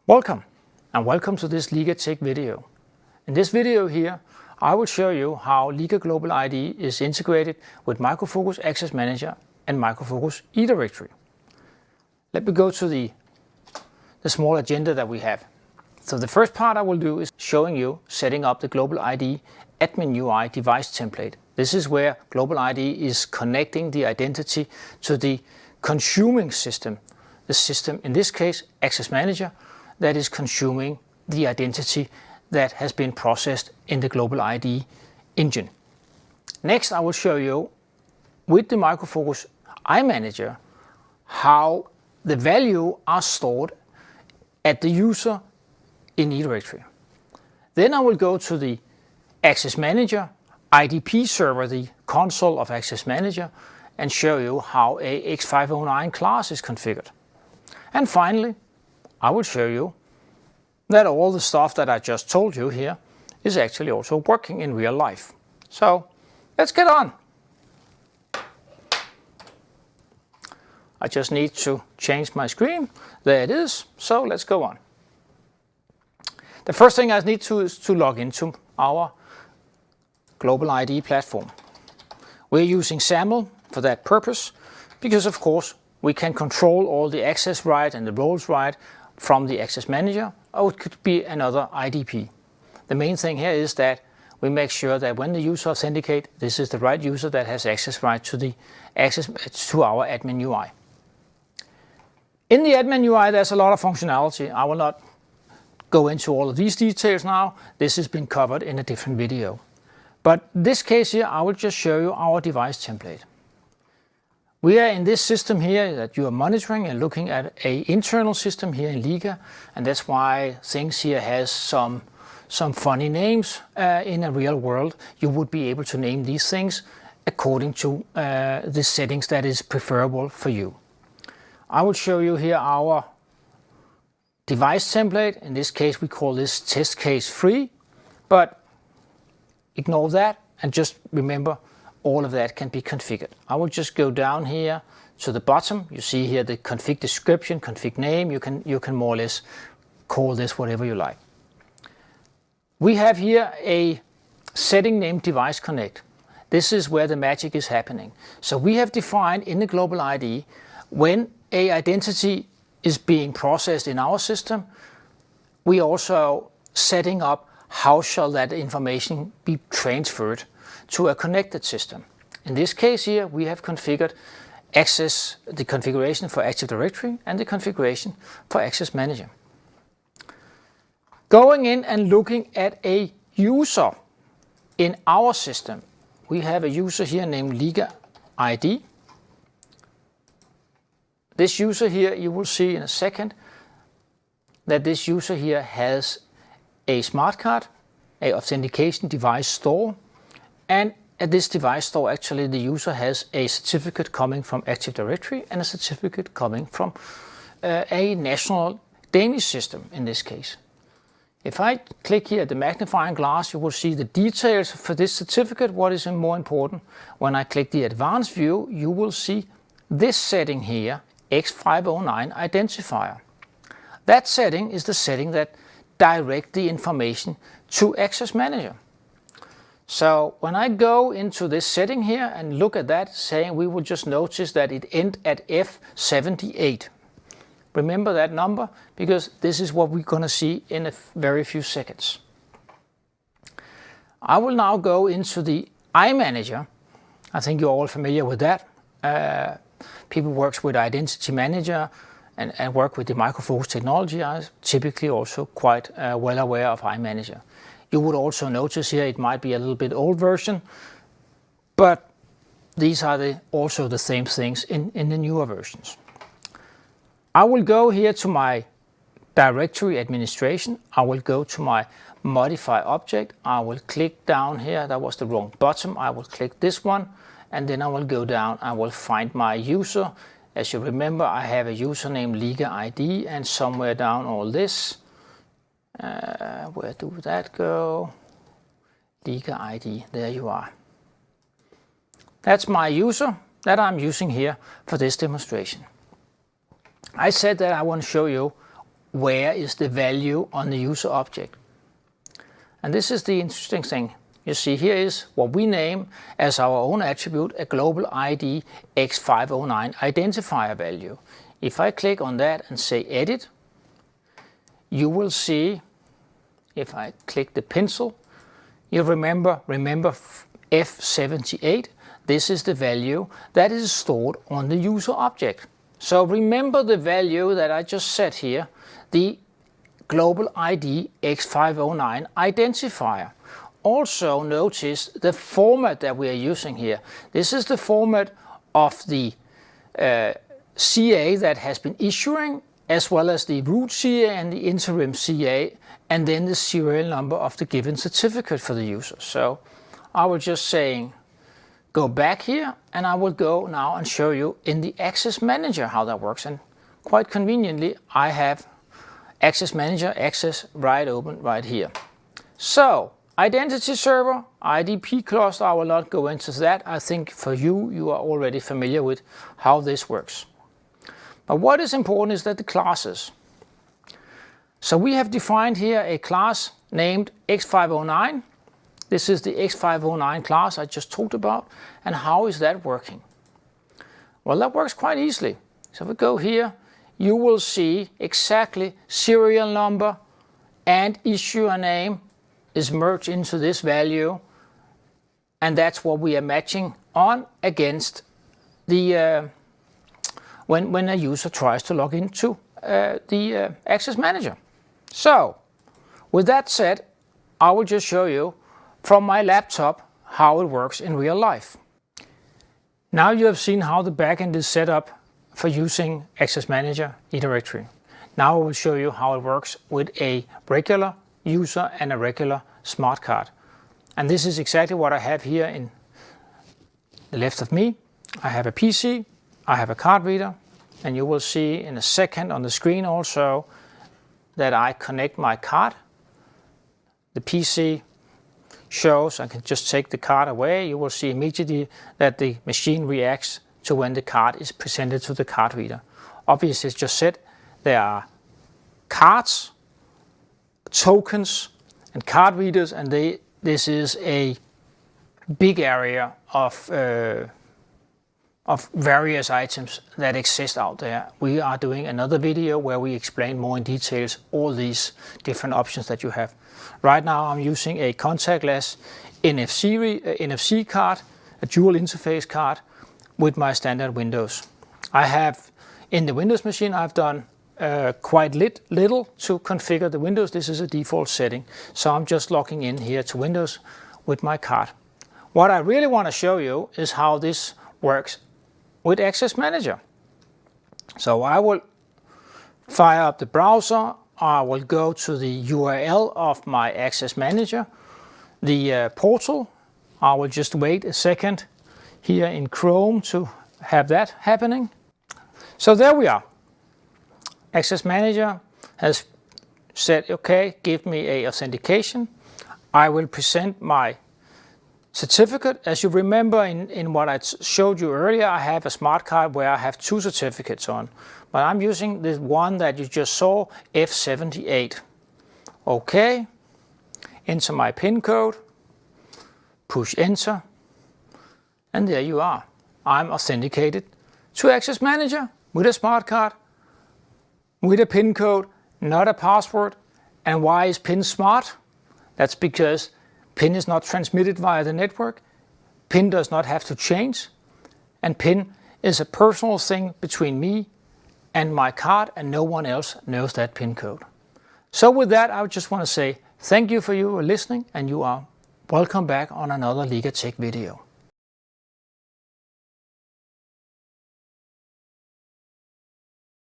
Welcome and welcome to this Liga Tech video. In this video here I will show you how Liga GlobalID is integrated with Micro Focus Access Manager and Micro Focus eDirectory. Let me go to the small agenda that we have. So the first part I will do is showing you setting up the GlobalID admin UI device template. This is where GlobalID is connecting the identity to the consuming system. The system, in this case Access Manager, that is consuming the identity that has been processed in the GlobalID engine. Next I will show you with the Micro Focus iManager how the value are stored at the user in eDirectory. Then I will go to the Access Manager IDP server, the console of Access Manager, and show you how a X509 class is configured. And finally I will show you that all the stuff that I just told you here is actually also working in real life. So let's get on. I just need to change my screen. There it is. So let's go on. The first thing I need to is to log into our GlobalID platform. We're using SAML for that purpose because of course we can control all the access right and the roles right from the Access Manager, or it could be another IDP. The main thing here is that we make sure that when the user authenticates, this is the right user that has access right to the to our admin UI. In the admin UI there's a lot of functionality. I will not go into all of these details now. This has been covered in a different video. But in this case here I will just show you our device template. We are in this system here that you are monitoring and looking at an internal system here in Liga, and that's why things here has some funny names. In a real world you would be able to name these things according to the settings that is preferable for you. I will show you here our device template. In this case we call this test case 3, but ignore that and just remember all of that can be configured. I will just go down here to the bottom. You see here the config description, config name. You can more or less call this whatever you like. We have here a setting named device connect. This is where the magic is happening. So we have defined in the GlobalID when a identity is being processed in our system, we also setting up how shall that information be transferred to a connected system. In this case here we have configured the configuration for Active Directory and the configuration for Access Manager. Going in and looking at a user in our system, we have a user here named Liga ID. This user here, you will see in a second that this user here has a smart card, a authentication device store, and at this device store actually the user has a certificate coming from Active Directory and a certificate coming from a national Danish system in this case. If I click here at the magnifying glass, you will see the details for this certificate. What is more important, when I click the advanced view, you will see this setting here, X509 identifier. That setting is the setting that directs the information to Access Manager. So when I go into this setting here and look at that saying, we will just notice that it ends at F78. Remember that number because this is what we're going to see in a very few seconds. I will now go into the iManager. I think you're all familiar with that. People work with Identity Manager and work with the Micro Focus technology are typically also quite well aware of iManager. You would also notice here it might be a little bit old version, but these are also the same things in the newer versions. I will go here to my directory administration. I will go to my modify object. I will click down here. That was the wrong button. I will click this one and then I will go down. I will find my user. As you remember, I have a user named Liga ID and somewhere down all this. Where do that go? Liga ID, there you are. That's my user that I'm using here for this demonstration. I said that I want to show you where is the value on the user object. And this is the interesting thing. You see, here is what we name as our own attribute, a GlobalID X509 identifier value. If I click on that and say edit, you will see, if I click the pencil, you remember F78, this is the value that is stored on the user object. So remember the value that I just set here, the GlobalID X509 identifier. Also notice the format that we are using here. This is the format of the CA that has been issuing, as well as the root CA and the interim CA, and then the serial number of the given certificate for the user. So I will just say, go back here, and I will go now and show you in the Access Manager how that works. And quite conveniently, I have Access Manager access right open right here. So identity server, IDP cluster, I will not go into that. I think for you, you are already familiar with how this works. But what is important is that the classes. So we have defined here a class named X509. This is the X509 class I just talked about. And how is that working? Well, that works quite easily. So if we go here, you will see exactly serial number and issuer name is merged into this value. And that's what we are matching on against the when a user tries to log into the Access Manager. So with that said, I will just show you from my laptop how it works in real life. Now you have seen how the backend is set up for using Access Manager eDirectory. Now I will show you how it works with a regular user and a regular smart card. And this is exactly what I have here in the left of me. I have a PC, I have a card reader, and you will see in a second on the screen also that I connect my card. The PC shows I can just take the card away. You will see immediately that the machine reacts to when the card is presented to the card reader. Obviously, as just said, there are cards, tokens, and card readers, and this is a big area of various items that exist out there. We are doing another video where we explain more in details all these different options that you have. Right now I'm using a contactless NFC card, a dual interface card with my standard Windows. I have, in the Windows machine, I've done quite little to configure the Windows. This is a default setting. So I'm just logging in here to Windows with my card. What I really want to show you is how this works with Access Manager. So I will fire up the browser. I will go to the URL of my Access Manager, the portal. I will just wait a second here in Chrome to have that happening. So there we are. Access Manager has said, okay, give me a authentication. I will present my certificate. As you remember in what I showed you earlier, I have a smart card where I have two certificates on. But I'm using this one that you just saw, F78. Okay, enter my PIN code, push enter, and there you are. I'm authenticated to Access Manager with a smart card, with a PIN code, not a password. And why is PIN smart? That's because PIN is not transmitted via the network. PIN does not have to change. And PIN is a personal thing between me and my card, and no one else knows that PIN code. So with that, I just want to say thank you for you listening, and you are welcome back on another Liga Tech video.